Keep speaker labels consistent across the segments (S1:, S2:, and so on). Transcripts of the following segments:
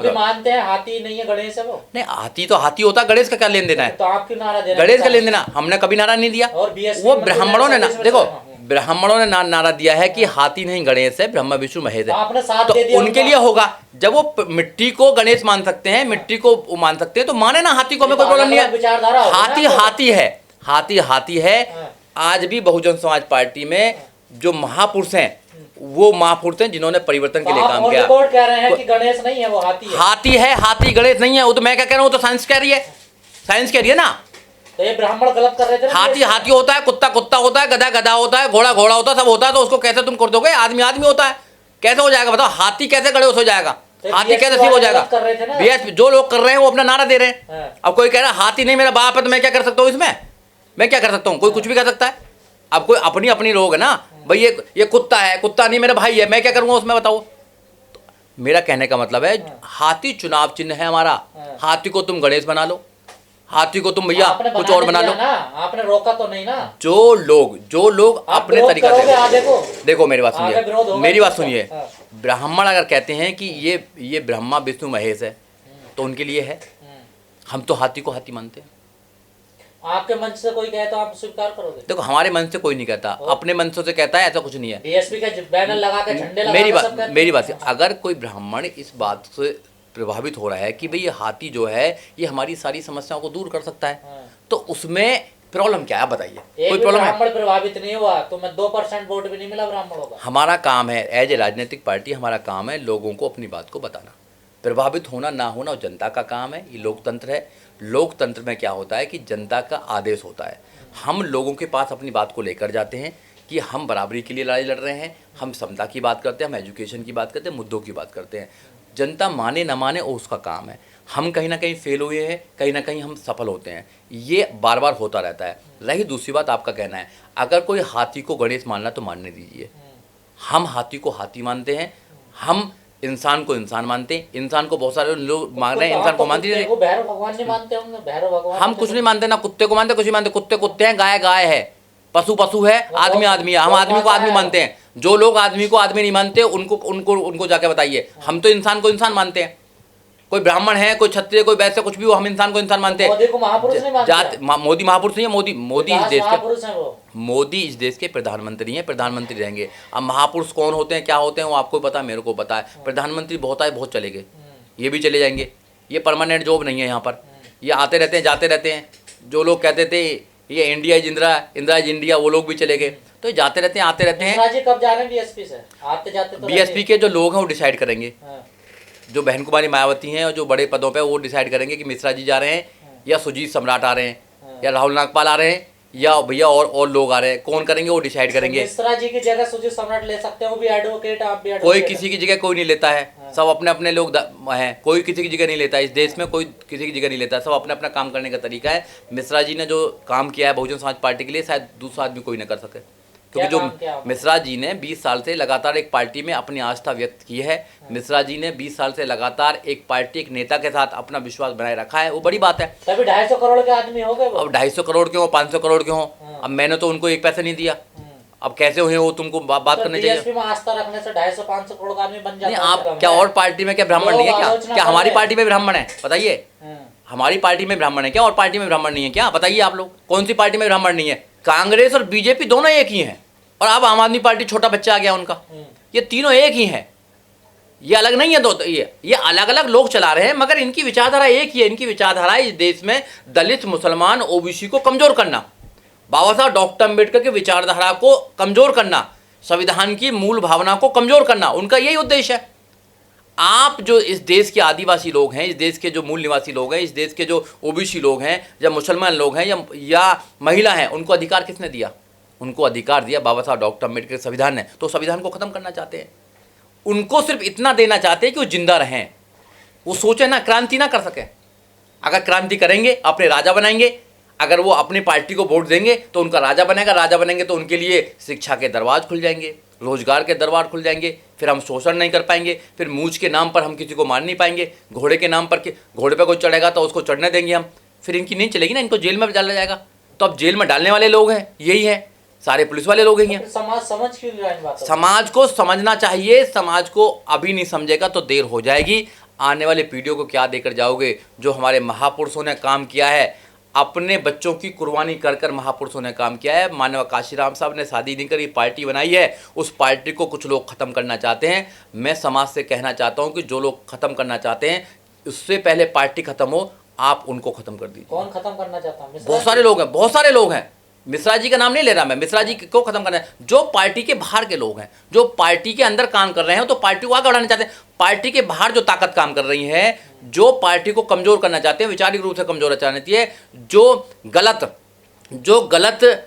S1: आप भी मानते हैं हाथी नहीं है गणेश है वो?
S2: नहीं, हाथी तो हाथी होता है, गणेश का क्या लेन देना है?
S1: तो आप क्यों नारा दे रहे हैं?
S2: गणेश का लेन देना हमने कभी नारा नहीं दिया।
S1: और
S2: वो ब्राह्मणों ने देखो, ब्राह्मणों ने नारा दिया है कि हाथी नहीं गणेश है, ब्रह्मा विष्णु महेश है।
S1: आपने साथ
S2: तो
S1: दे दिया
S2: उनके लिए होगा। जब वो मिट्टी को गणेश मान सकते हैं, मिट्टी को मान सकते हैं, तो माने ना हाथी को, हमें कोई प्रॉब्लम नहीं है। हाथी हाथी है, हाथी हाथी है। आज भी बहुजन समाज पार्टी में जो महापुरुष हैं वो महापुरुष हैं जिन्होंने परिवर्तन के लिए काम किया।
S1: रिपोर्ट कह रहे हैं कि गणेश नहीं है वो हाथी है।
S2: हाथी है, हाथी गणेश नहीं है। वो तो मैं क्या कह रहा हूँ, वो तो साइंस कह रही है, साइंस कह रही है ना।
S1: तो ये ब्राह्मण गलत कर रहे थे।
S2: हाथी हाथी होता है, कुत्ता कुत्ता होता है, गधा गधा होता है, घोड़ा घोड़ा होता है, सब होता है। तो उसको कैसे तुम कर दोगे? आदमी आदमी होता है, कैसे हो जाएगा बताओ? हाथी कैसे गणेश हो जाएगा? हाथी कैसे शिव हो जाएगा? बीएसपी जो लोग कर रहे हैं वो अपना नारा दे रहे हैं। अब कोई कह रहा है हाथी नहीं मेरा बाप है, तो मैं क्या कर सकता हूँ इसमें? मैं क्या कर सकता हूँ? कोई कुछ भी कर सकता है। अब कोई अपनी अपनी लोग है ना भाई, ये कुत्ता है, कुत्ता नहीं मेरा भाई है, मैं क्या करूँगा उसमें बताओ? तो मेरा कहने का मतलब है हाथी चुनाव चिन्ह है हमारा। हाथी को तुम गणेश बना लो, हाथी को तुम भैया कुछ और बना लो।
S1: आपने रोका तो नहीं ना?
S2: जो लोग अपने तरीका से देखो मेरी बात सुनिए, मेरी बात सुनिए। ब्राह्मण अगर कहते हैं कि ये ब्रह्मा विष्णु महेश है तो उनके लिए है। हम तो हाथी को हाथी मानते हैं।
S1: आपके मंच से कोई कहे तो आप स्वीकार करोगे?
S2: देखो हमारे मन से कोई नहीं कहता, अपने मन से कहता है, ऐसा कुछ नहीं है।
S1: बीएसपी का बैनर लगा के झंडे लगा
S2: मेरी बात अगर कोई ब्राह्मण इस बात से प्रभावित हो रहा है कि भाई ये हाथी जो है ये हमारी सारी समस्याओं को दूर कर सकता है, तो उसमें प्रॉब्लम क्या है बताइए? कोई प्रॉब्लम है?
S1: ब्राह्मण प्रभावित नहीं हुआ तो मैं 2% वोट भी नहीं मिला ब्राह्मणों का।
S2: हमारा काम है एज ए राजनीतिक पार्टी, हमारा काम है लोगों को अपनी बात को बताना। प्रभावित होना ना होना जनता का काम है। ये लोकतंत्र है। लोकतंत्र में क्या होता है कि जनता का आदेश होता है। हम लोगों के पास अपनी बात को लेकर जाते हैं कि हम बराबरी के लिए लड़ाई लड़ रहे हैं, हम समता की बात करते हैं, हम एजुकेशन की बात करते हैं, मुद्दों की बात करते हैं। जनता माने ना माने वो उसका काम है। हम कहीं ना कहीं फेल हुए हैं, कहीं ना कहीं हम सफल होते हैं, ये बार बार होता रहता है। रही दूसरी बात, आपका कहना है अगर कोई हाथी को गणेश मानना तो मानने दीजिए। हम हाथी को हाथी मानते हैं, हम इंसान को इंसान मानते हैं। इंसान को बहुत सारे लोग मान रहे हैं, इंसान को मानते हैं।
S1: भैरव भगवान नहीं मानते होंगे? भैरव भगवान
S2: हम कुछ नहीं मानते ना, कुत्ते को मानते, कुछ नहीं मानते। कुत्ते कुत्ते हैं, गाय गाय है, पशु पशु है, आदमी आदमी है। हम आदमी को आदमी मानते हैं। जो लोग आदमी को आदमी नहीं मानते उनको जाके बताइए। हम तो इंसान को इंसान मानते हैं। कोई ब्राह्मण है, कोई क्षत्रिय, कोई वैसे कुछ भी हो, हम इंसान को इंसान मानते हैं।
S1: मोदी को महापुरुष नहीं मानते?
S2: मोदी महापुरुष नहीं है। मोदी इस देश
S1: के
S2: मोदी इस देश के प्रधानमंत्री हैं, प्रधानमंत्री रहेंगे। अब महापुरुष कौन होते हैं, क्या होते हैं, वो आपको पता है, मेरे को पता है। प्रधानमंत्री बहुत आए बहुत चले गए, ये भी चले जाएंगे। ये परमानेंट जॉब नहीं है यहाँ पर। ये आते रहते हैं, जाते रहते हैं। जो लोग कहते थे ये India is Indira, Indira is India, वो लोग भी चले गए। तो ये जाते रहते हैं, आते रहते हैं।
S1: कब जा रहे हैं बीएसपी से? आते जाते तो
S2: बीएसपी के जो लोग हैं वो डिसाइड करेंगे। जो बहन कुमारी मायावती हैं और जो बड़े पदों पे वो डिसाइड करेंगे कि मिश्रा जी जा रहे हैं या सुजीत सम्राट आ रहे हैं या राहुल नागपाल आ रहे हैं या भैया और लोग आ रहे हैं। कौन करेंगे वो डिसाइड करेंगे।
S1: मिश्रा जी की जगह सुजीत सम्राट ले सकते हैं, वो भी एडवोकेट, आप भी
S2: कोई किसी की जगह कोई नहीं लेता है। सब अपने अपने लोग हैं, कोई किसी की जगह नहीं लेता है। इस देश में कोई किसी की जगह नहीं लेता है। सब अपना अपना काम करने का तरीका है। मिश्रा जी ने जो काम किया है बहुजन समाज पार्टी के लिए शायद दूसरा आदमी कोई ना कर सके, क्योंकि जो मिश्रा जी ने 20 साल से लगातार एक पार्टी में अपनी आस्था व्यक्त की है। मिश्रा जी ने 20 साल से लगातार एक पार्टी, एक नेता के साथ अपना विश्वास बनाए रखा है, वो बड़ी बात है।
S1: तभी 250 करोड़ के आदमी हो गए।
S2: अब 250 करोड़ के हो, 500 करोड़ के हो। अब मैंने तो उनको एक पैसा नहीं दिया। अब कैसे हुए वो तुमको बात करनी चाहिए।
S1: बीएसपी में आस्था रखने से 250-500 करोड़ का आदमी बन जाता है।
S2: आप क्या और पार्टी में क्या ब्राह्मण नहीं है क्या हमारी पार्टी में ब्राह्मण है बताइए? हमारी पार्टी में ब्राह्मण है क्या और पार्टी में ब्राह्मण नहीं है क्या? बताइए आप लोग, कौन सी पार्टी में ब्राह्मण नहीं है? कांग्रेस और बीजेपी दोनों एक ही हैं। और अब आम आदमी पार्टी छोटा बच्चा आ गया उनका। ये तीनों एक ही हैं, ये अलग नहीं है। दो ये अलग अलग लोग चला रहे हैं, मगर इनकी विचारधारा एक ही है। इनकी विचारधारा इस देश में दलित, मुसलमान, ओबीसी को कमजोर करना, बाबा साहब डॉक्टर अम्बेडकर की विचारधारा को कमजोर करना, संविधान की मूल भावना को कमजोर करना, उनका यही उद्देश्य है। आप जो इस देश के आदिवासी लोग हैं, इस देश के जो मूल निवासी लोग हैं, इस देश के जो ओबीसी लोग हैं या मुसलमान लोग हैं या महिला हैं, उनको अधिकार किसने दिया? उनको अधिकार दिया बाबा साहब डॉक्टर अम्बेडकर के संविधान ने। तो संविधान को ख़त्म करना चाहते हैं। उनको सिर्फ इतना देना चाहते हैं कि वो जिंदा रहें। वो सोचे ना, क्रांति ना कर सके। अगर क्रांति करेंगे अपने राजा बनाएंगे। अगर वो अपनी पार्टी को वोट देंगे तो उनका राजा बनेगा। राजा बनेंगे तो उनके लिए शिक्षा के दरवाजे खुल जाएंगे, रोजगार के दरबार खुल जाएंगे। फिर हम शोषण नहीं कर पाएंगे। फिर मूछ के नाम पर हम किसी को मार नहीं पाएंगे। घोड़े के नाम पर घोड़े पर कोई चढ़ेगा तो उसको चढ़ने देंगे हम। फिर इनकी नहीं चलेगी ना, इनको जेल में डाला जाएगा। तो अब जेल में डालने वाले लोग हैं यही है, सारे पुलिस वाले लोग हैं।
S1: समाज समझ क्यों नहीं रहा इन बातों को?
S2: समाज को समझना चाहिए। समाज को अभी नहीं समझेगा तो देर हो जाएगी। आने वाली पीढ़ियों को क्या देकर जाओगे? जो हमारे महापुरुषों ने काम किया है, अपने बच्चों की कुर्बानी कर कर महापुरुषों ने काम किया है। माननीय काशीराम साहब ने शादी नहीं करी, पार्टी बनाई है, उस पार्टी को कुछ लोग ख़त्म करना चाहते हैं। मैं समाज से कहना चाहता हूं कि जो लोग ख़त्म करना चाहते हैं, उससे पहले पार्टी ख़त्म हो, आप उनको ख़त्म कर दीजिए।
S1: कौन ख़त्म करना चाहता है?
S2: बहुत सारे लोग हैं, बहुत सारे लोग हैं। मिश्रा जी का नाम नहीं ले रहा मैं, मिश्रा जी को खत्म करना है। जो पार्टी के बाहर के लोग हैं, जो पार्टी के अंदर काम कर रहे हैं, तो पार्टी को आगे बढ़ाना चाहते हैं। पार्टी के बाहर जो ताकत काम कर रही है, जो पार्टी को कमजोर करना चाहते हैं, वैचारिक रूप से कमजोर चाहती है, जो गलत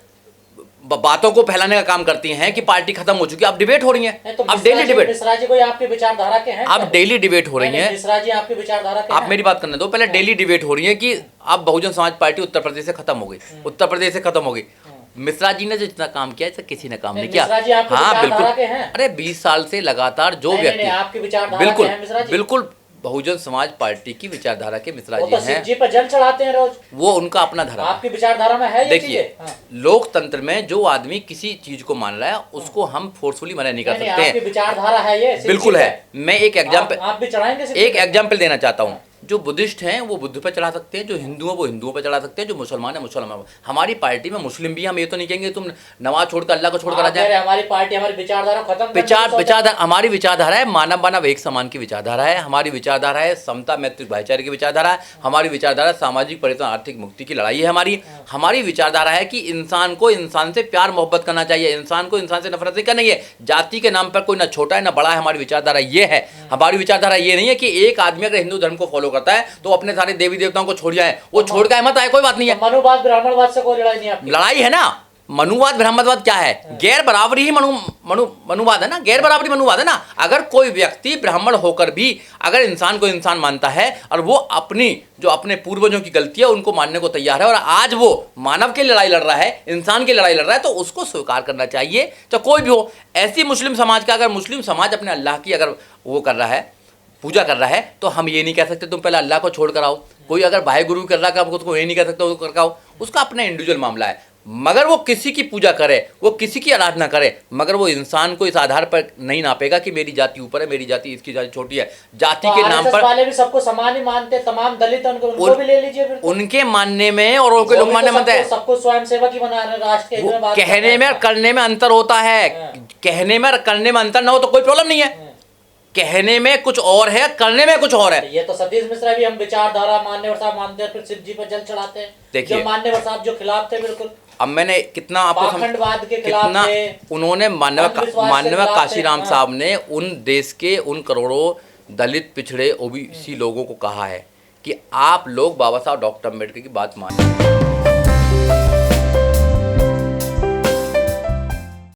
S2: बातों को फैलाने का काम करती हैं कि पार्टी खत्म हो चुकी है। अब डिबेट हो रही है,
S1: तो
S2: अब डेली डिबेट।
S1: मिश्रा जी कोई आपकी विचारधारा के हैं?
S2: अब डेली डिबेट हो रही है।
S1: मिश्रा जी आपकी विचारधारा के हैं?
S2: आप मेरी बात करने दो पहले। डेली डिबेट हो रही है कि अब बहुजन समाज पार्टी उत्तर प्रदेश से खत्म हो गई, उत्तर प्रदेश से खत्म हो गई। मिश्रा जी ने जितना काम किया है किसी ने काम नहीं किया। हाँ बिल्कुल, अरे 20 साल से लगातार जो व्यक्ति,
S1: आपकी विचारधारा
S2: बिल्कुल
S1: के हैं मिश्रा जी?
S2: बिल्कुल बहुजन समाज पार्टी की विचारधारा के मिश्रा
S1: वो
S2: जी
S1: तो
S2: हैं।
S1: शिव जी पर जल चढ़ाते हैं रोज,
S2: वो उनका अपना धर्म है।
S1: आपकी विचारधारा में है ये
S2: देखिए,
S1: चीजें? हाँ।
S2: लोकतंत्र में जो आदमी किसी चीज को मान रहा है, उसको हम फोर्सफुली मना नहीं कर सकते
S1: आपकी
S2: हैं।
S1: विचारधारा है ये?
S2: बिल्कुल है। मैं एक एग्जाम्पल,
S1: आप भी चढ़ाएंगे?
S2: एक एग्जाम्पल देना चाहता हूँ। जो बुद्धिस्ट हैं वो बुद्ध पर चढ़ा सकते हैं, जो हिंदू हैं वो हिंदुओं पर चढ़ा सकते हैं, जो मुसलमान है मुसलमान। हमारी पार्टी में मुस्लिम भी, हम ये तो नहीं कहेंगे तुम नमाज छोड़कर अल्लाह को छोड़कर आ जाए।
S1: हमारी पार्टी हमारी विचारधारा खत्म,
S2: विचारधारा हमारी विचारधारा है मानव मानव एक समान की विचारधारा है। हमारी विचारधारा है समता मैत्री भाईचारे की विचारधारा है। हमारी विचारधारा सामाजिक परिवर्तन आर्थिक मुक्ति की लड़ाई है। हमारी विचारधारा है कि इंसान को इंसान से प्यार मोहब्बत करना चाहिए, इंसान को इंसान से नफरत नहीं करनी है। जाति के नाम पर कोई ना छोटा है ना बड़ा है। हमारी विचारधारा ये है। हमारी विचारधारा ये नहीं है कि एक आदमी अगर हिंदू धर्म को फॉलो करता है तो अपने सारे देवी देवताओं को छोड़ जाए, वो छोड़ के मत आए, कोई बात नहीं है।
S1: मनुवाद ब्राह्मणवाद से कोई लड़ाई नहीं है?
S2: लड़ाई है ना। मनुवाद ब्राह्मणवाद क्या है? गैर बराबरी ही मनुवाद है ना, गैर बराबरी मनुवाद है ना। अगर कोई व्यक्ति ब्राह्मण होकर भी अगर इंसान को इंसान मानता है और वो अपने पूर्वजों की गलती है उनको मानने को तैयार है, और आज वो मानव की लड़ाई लड़ रहा है, इंसान की लड़ाई लड़ रहा है, तो उसको स्वीकार करना चाहिए, चाहे कोई भी हो। ऐसी मुस्लिम समाज का, अगर मुस्लिम समाज अपने अल्लाह की अगर वो कर रहा है, पूजा कर रहा है, तो हम ये नहीं कह सकते तुम पहले अल्लाह को छोड़ कर आओ। कोई अगर भाई गुरु कर रहा है, आपको ये नहीं कह सकते वो कर आओ, उसका अपना इंडिविजुअल मामला है। मगर वो किसी की पूजा करे, वो किसी की आराधना करे, मगर वो इंसान को इस आधार पर नहीं नापेगा कि मेरी जाति ऊपर है, मेरी जाति इसकी जाति छोटी है। जाति के नाम पर
S1: वाले भी सबको समान ही मानते, तमाम दलित उनको भी ले लीजिए फिर।
S2: उनके मानने में और उनके लोग मानने में
S1: सबको स्वयं सेवक ही बना रहे, राष्ट्र के
S2: कहने में और करने में अंतर होता है। कहने में और करने में अंतर ना हो तो कोई प्रॉब्लम नहीं है। कहने में कुछ और है, करने में कुछ और है।
S1: ये तो सतीश मिश्रा भी हम विचारधारा मान्यवर साहब मानते हैं, फिर शिव जी पर जल चढ़ाते हैं।
S2: देखिए,
S1: मान्यवर साहब जो खिलाफ थे, बिल्कुल
S2: अब मैंने कितना आपको
S1: पाखंडवाद के खिलाफ थे,
S2: उन्होंने माननीय काशीराम साहब ने उन देश के उन करोड़ों दलित पिछड़े ओबीसी लोगों को कहा है कि आप लोग बाबा साहब डॉक्टर अम्बेडकर की बात मानिए।